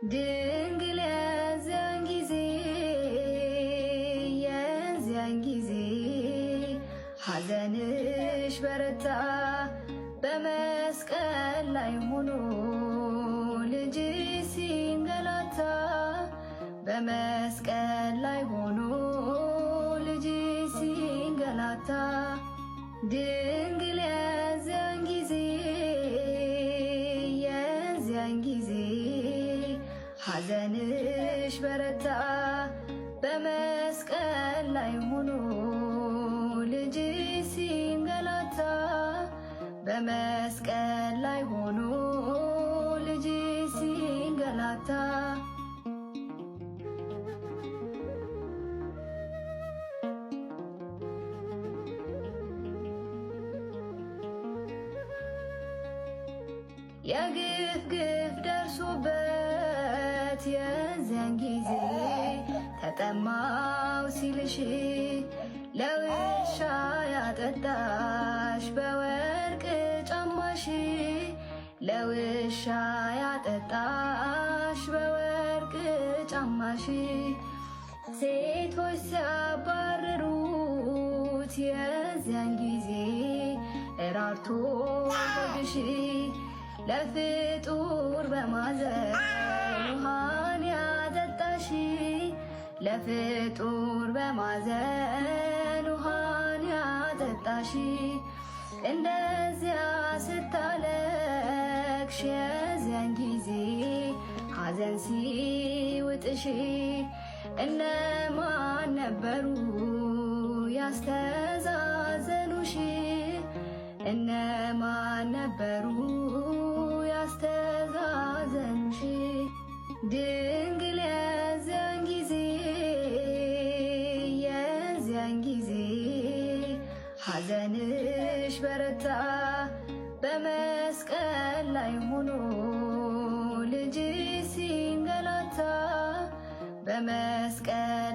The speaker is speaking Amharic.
ድንግል የዚያን ጊዜ ሐዘንሽ በረታ በመስቀል ላይ ሆኖ ልጅሽ ሲንገላታ በመስቀል ላይ ሆኖ ልጅሽ ሲንገላታ ድንግል የዚያን ጊዜ ሐዘንሽ በረታ በመስቀል ላይ ሆኖ ልጅሽ ሲንገላታ በመስቀል ላይ ሆኖ ልጅሽ ሲንገላታ የግፍ ደርሶበት የዚያን ጊዜ ተጠማው ሲልሽ ለውሻ ያጠጣሽ በወርቅ ጫማሽ ለውሻ ያጠጣሽ በወርቅ ጫማሽ ሴቶች ሲያባረሩት የዚያን ጊዜ እራርቶ ሆድሽ ለፍጡር በማዘን ውሃን ያጠጣሽ ለፍጡር በማዘን ውሃን ያጠጣሽ እንደዚያ ስታለቅሽ የዚያን ጊዜ ሐዘን ሲውጥሽ እነማን ነበሩ ያስተዛዘኑሽ? እነማን ነበሩ ያስተዛዘኑሽ? ድንግል የዚያን ጊዜ ሐዘንሽ በረታ በመስቀል ላይ ሆኖ ልጅሽ ሲንገላታ በመስቀል